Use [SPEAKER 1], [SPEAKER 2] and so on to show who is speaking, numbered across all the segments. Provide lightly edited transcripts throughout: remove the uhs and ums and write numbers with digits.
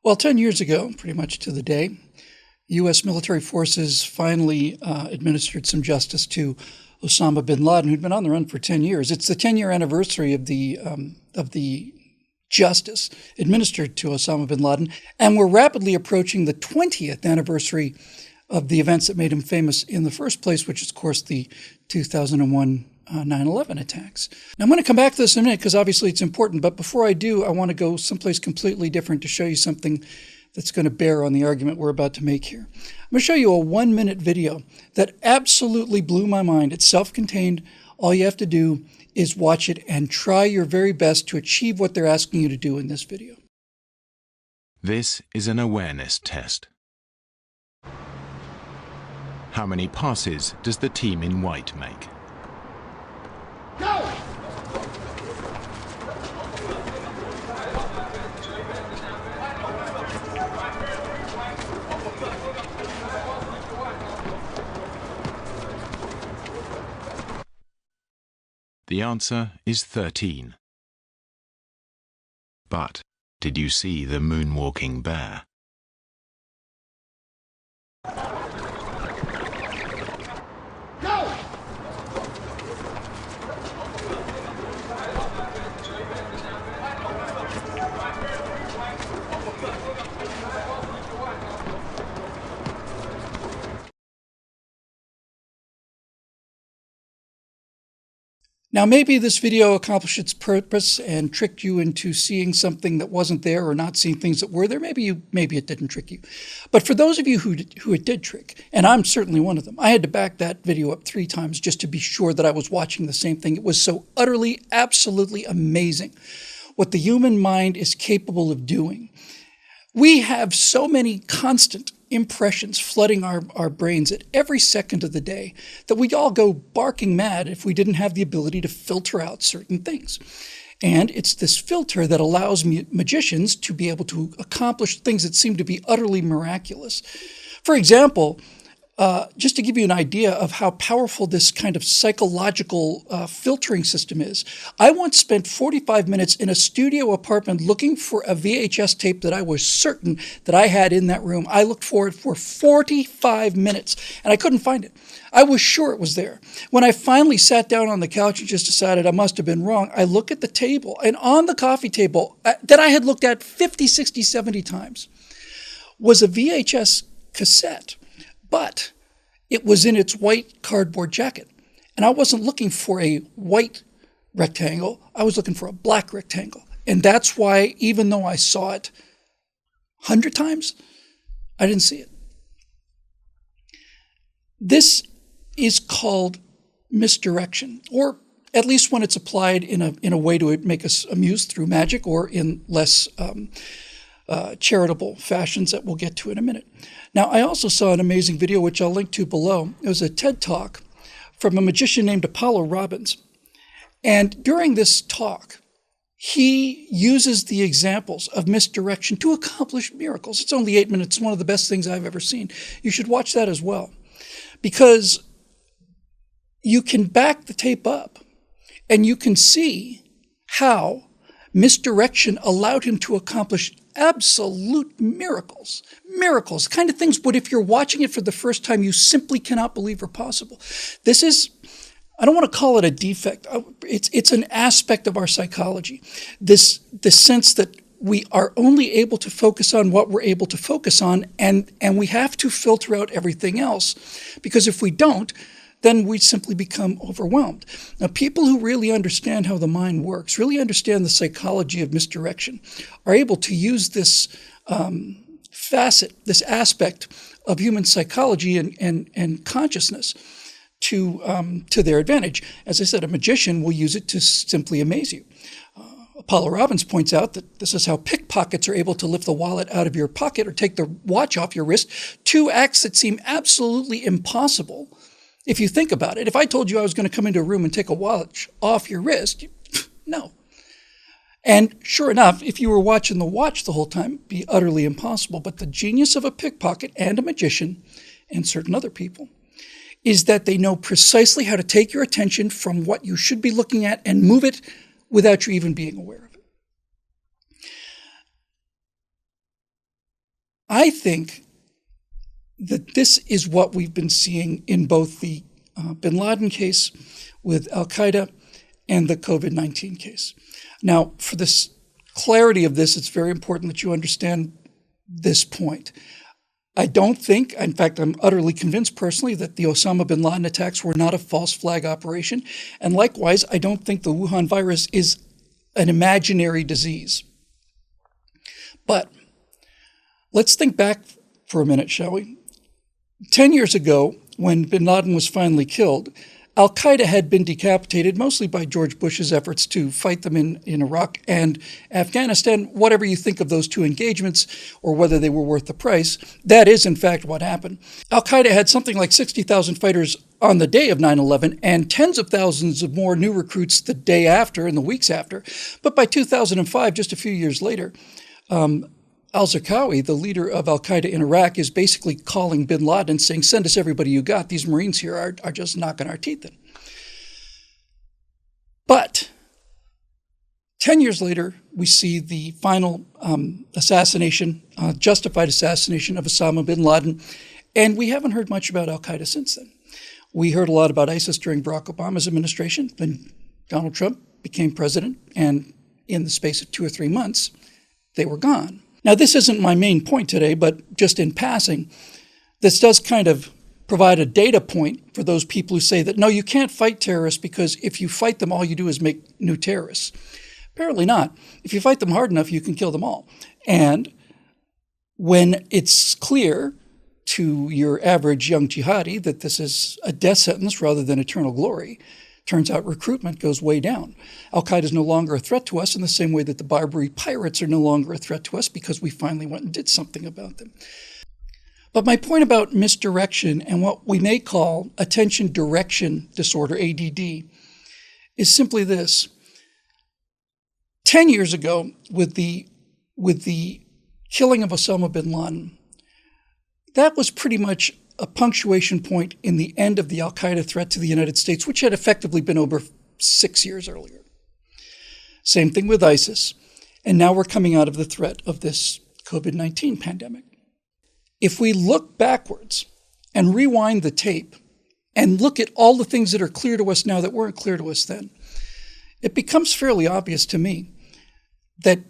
[SPEAKER 1] Well, 10 years ago, pretty much to the day, U.S. military forces finally administered some justice to Usama bin Laden, who'd been on the run for 10 years. It's the 10-year anniversary of the justice administered to Osama bin Laden, and we're rapidly approaching the 20th anniversary of the events that made him famous in the first place, which is, of course, the 2001 9/11 attacks. Now, I'm going to come back to this in a minute because obviously it's important, but before I do, I want to go someplace completely different to show you something that's going to bear on the argument we're about to make here. I'm going to show you a 1-minute video that absolutely blew my mind. It's self-contained. All you have to do is watch it and try your very best to achieve what they're asking you to do in this video.
[SPEAKER 2] This is an awareness test. How many passes does the team in white make?
[SPEAKER 3] Go!
[SPEAKER 2] The answer is 13. But did you see the moonwalking bear?
[SPEAKER 3] Go!
[SPEAKER 1] Now, maybe this video accomplished its purpose and tricked you into seeing something that wasn't there or not seeing things that were there. Maybe it didn't trick you. But for those of you who it did trick, and I'm certainly one of them, I had to back that video up 3 times just to be sure that I was watching the same thing. It was so utterly, absolutely amazing what the human mind is capable of doing. We have so many constant impressions flooding our brains at every second of the day that we all go barking mad if we didn't have the ability to filter out certain things. And it's this filter that allows magicians to be able to accomplish things that seem to be utterly miraculous. For example, just to give you an idea of how powerful this kind of psychological filtering system is, I once spent 45 minutes in a studio apartment looking for a VHS tape that I was certain that I had in that room. I looked for it for 45 minutes, and I couldn't find it. I was sure it was there. When I finally sat down on the couch and just decided I must have been wrong, I look at the table, and on the coffee table that I had looked at 50, 60, 70 times was a VHS cassette. But it was in its white cardboard jacket. And I wasn't looking for a white rectangle. I was looking for a black rectangle. And that's why, even though I saw it 100 times, I didn't see it. This is called misdirection, or at least when it's applied in a way to make us amused through magic, or in less charitable fashions that we'll get to in a minute. Now, I also saw an amazing video, which I'll link to below. It was a TED Talk from a magician named Apollo Robbins. And during this talk, he uses the examples of misdirection to accomplish miracles. It's only 8 minutes. It's one of the best things I've ever seen. You should watch that as well, because you can back the tape up and you can see how misdirection allowed him to accomplish absolute miracles. Miracles, kind of things, but if you're watching it for the first time, you simply cannot believe are possible. This is, I don't want to call it a defect. It's an aspect of our psychology. This sense that we are only able to focus on what we're able to focus on, and we have to filter out everything else, because if we don't, then we simply become overwhelmed. Now, people who really understand how the mind works, really understand the psychology of misdirection, are able to use this facet, this aspect of human psychology and consciousness to their advantage. As I said, a magician will use it to simply amaze you. Apollo Robbins points out that this is how pickpockets are able to lift the wallet out of your pocket or take the watch off your wrist, 2 acts that seem absolutely impossible. If you think about it, if I told you I was going to come into a room and take a watch off your wrist, no. And sure enough, if you were watching the watch the whole time, it'd be utterly impossible. But the genius of a pickpocket and a magician and certain other people is that they know precisely how to take your attention from what you should be looking at and move it without you even being aware of it. I think that this is what we've been seeing in both the bin Laden case with al-Qaeda and the COVID-19 case. Now, for this clarity of this, it's very important that you understand this point. I don't think, in fact, I'm utterly convinced personally that the Osama bin Laden attacks were not a false flag operation. And likewise, I don't think the Wuhan virus is an imaginary disease. But let's think back for a minute, shall we? 10 years ago, when bin Laden was finally killed, al-Qaeda had been decapitated mostly by George Bush's efforts to fight them in Iraq and Afghanistan. Whatever you think of those two engagements or whether they were worth the price, that is in fact what happened. Al-Qaeda had something like 60,000 fighters on the day of 9/11 and tens of thousands of more new recruits the day after and the weeks after. But by 2005, just a few years later, al-Zarqawi, the leader of al-Qaeda in Iraq, is basically calling bin Laden saying, send us everybody you got. These Marines here are just knocking our teeth in. But 10 years later, we see the final assassination, justified assassination of Usama bin Laden, and we haven't heard much about al-Qaeda since then. We heard a lot about ISIS during Barack Obama's administration, when Donald Trump became president, and in the space of 2 or 3 months, they were gone. Now, this isn't my main point today, but just in passing, this does kind of provide a data point for those people who say that, no, you can't fight terrorists because if you fight them, all you do is make new terrorists. Apparently not. If you fight them hard enough, you can kill them all. And when it's clear to your average young jihadi that this is a death sentence rather than eternal glory, turns out recruitment goes way down. Al-Qaeda is no longer a threat to us in the same way that the Barbary pirates are no longer a threat to us because we finally went and did something about them. But my point about misdirection and what we may call attention direction disorder, ADD, is simply this. 10 years ago, with the killing of Osama bin Laden, that was pretty much a punctuation point in the end of the al-Qaeda threat to the United States, which had effectively been over 6 years earlier. Same thing with ISIS. And now we're coming out of the threat of this COVID-19 pandemic. If we look backwards and rewind the tape and look at all the things that are clear to us now that weren't clear to us then, it becomes fairly obvious to me that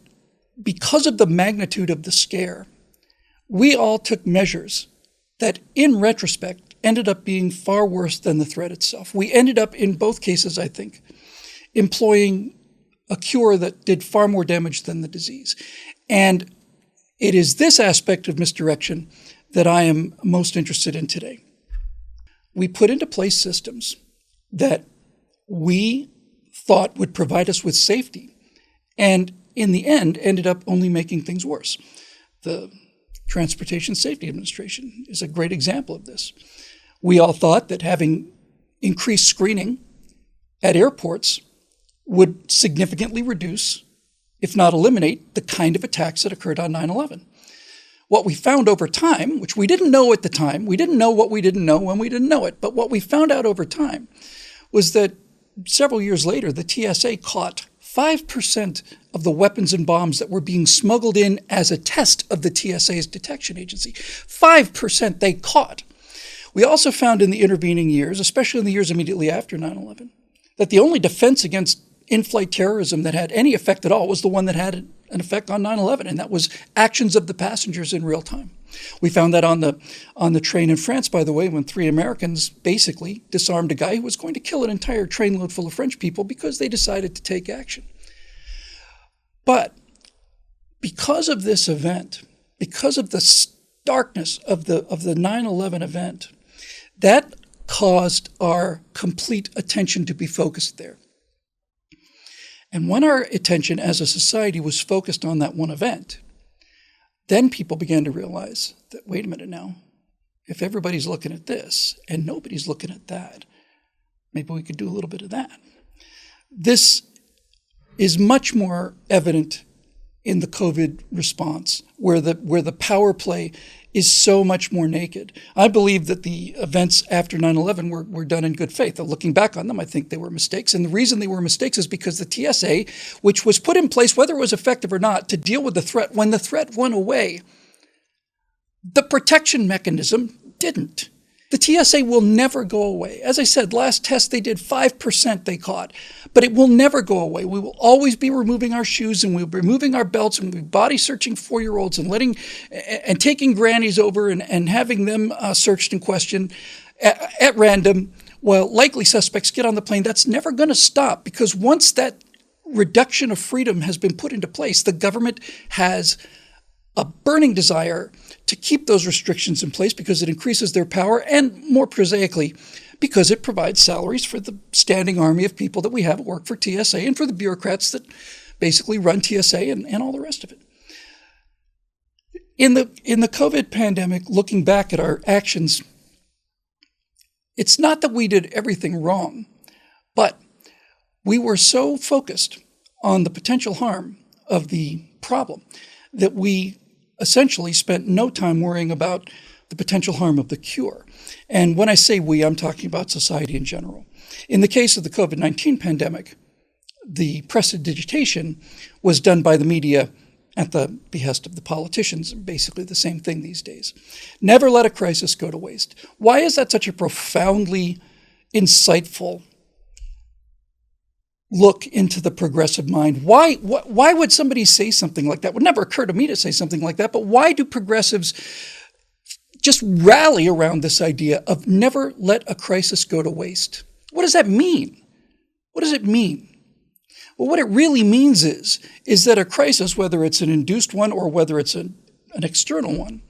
[SPEAKER 1] because of the magnitude of the scare, we all took measures that in retrospect ended up being far worse than the threat itself. We ended up, in both cases, I think, employing a cure that did far more damage than the disease. And it is this aspect of misdirection that I am most interested in today. We put into place systems that we thought would provide us with safety, and in the end ended up only making things worse. The Transportation Safety Administration is a great example of this. We all thought that having increased screening at airports would significantly reduce, if not eliminate, the kind of attacks that occurred on 9/11. What we found over time, which we didn't know at the time, we didn't know what we didn't know when we didn't know it, but what we found out over time was that several years later, the TSA caught 5% of the weapons and bombs that were being smuggled in as a test of the TSA's detection agency. 5% they caught. We also found in the intervening years, especially in the years immediately after 9/11, that the only defense against in-flight terrorism that had any effect at all was the one that had an effect on 9/11, and that was actions of the passengers in real time. We found that on the train in France, by the way, when 3 Americans basically disarmed a guy who was going to kill an entire trainload full of French people because they decided to take action. But because of this event, because of the starkness of the 9/11 event, that caused our complete attention to be focused there. And when our attention as a society was focused on that one event, then people began to realize that, wait a minute now, if everybody's looking at this and nobody's looking at that, maybe we could do a little bit of that. This is much more evident in the COVID response, where the power play is so much more naked. I believe that the events after 9/11 were done in good faith. Looking back on them, I think they were mistakes. And the reason they were mistakes is because the TSA, which was put in place, whether it was effective or not, to deal with the threat, when the threat went away, The protection mechanism didn't. The TSA will never go away. As I said, last test they did 5% they caught, but it will never go away. We will always be removing our shoes, and we'll be removing our belts, and we'll be body searching 4-year-olds and taking grannies over and having them searched and questioned at random while likely suspects get on the plane. That's never going to stop, because once that reduction of freedom has been put into place, the government has a burning desire to keep those restrictions in place because it increases their power, and more prosaically, because it provides salaries for the standing army of people that we have at work for TSA and for the bureaucrats that basically run TSA and all the rest of it. In the COVID pandemic, looking back at our actions, it's not that we did everything wrong, but we were so focused on the potential harm of the problem that we essentially spent no time worrying about the potential harm of the cure. And when I say we, I'm talking about society in general. In the case of the COVID-19 pandemic, the prestidigitation was done by the media at the behest of the politicians, basically the same thing these days. Never let a crisis go to waste. Why is that such a profoundly insightful look into the progressive mind? Why would somebody say something like that? It would never occur to me to say something like that, but why do progressives just rally around this idea of never let a crisis go to waste? What does that mean? What does it mean? Well, what it really means is that a crisis, whether it's an induced one or whether it's an external one,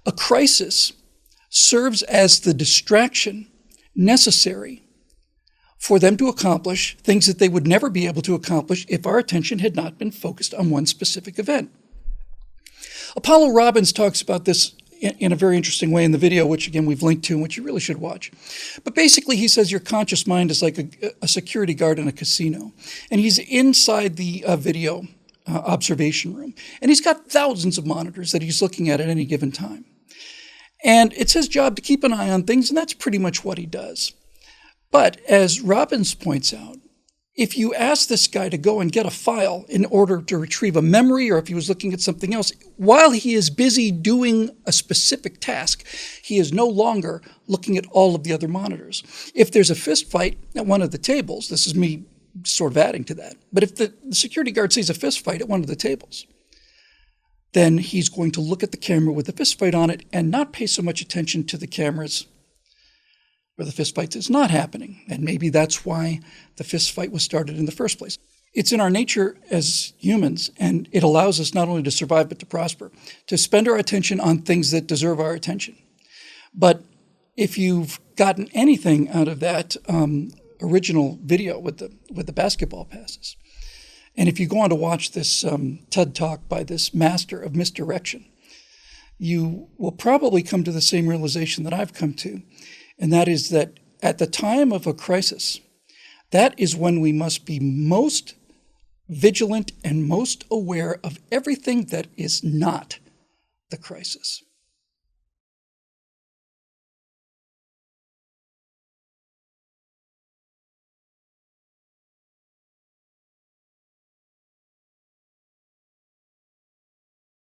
[SPEAKER 1] a crisis serves as the distraction necessary for them to accomplish things that they would never be able to accomplish if our attention had not been focused on one specific event. Apollo Robbins talks about this in a very interesting way in the video, which again we've linked to and which you really should watch. But basically he says your conscious mind is like a security guard in a casino. And he's inside the video observation room. And he's got thousands of monitors that he's looking at any given time. And it's his job to keep an eye on things, and that's pretty much what he does. But as Robbins points out, if you ask this guy to go and get a file in order to retrieve a memory, or if he was looking at something else, while he is busy doing a specific task, he is no longer looking at all of the other monitors. If there's a fist fight at one of the tables, this is me sort of adding to that, but if the security guard sees a fist fight at one of the tables, then he's going to look at the camera with the fist fight on it and not pay so much attention to the cameras where the fist fight is not happening. And maybe that's why the fist fight was started in the first place. It's in our nature as humans, and it allows us not only to survive but to prosper, to spend our attention on things that deserve our attention. But if you've gotten anything out of that original video with the basketball passes, and if you go on to watch this TED Talk by this master of misdirection, you will probably come to the same realization that I've come to. And that is that at the time of a crisis, that is when we must be most vigilant and most aware of everything that is not the crisis.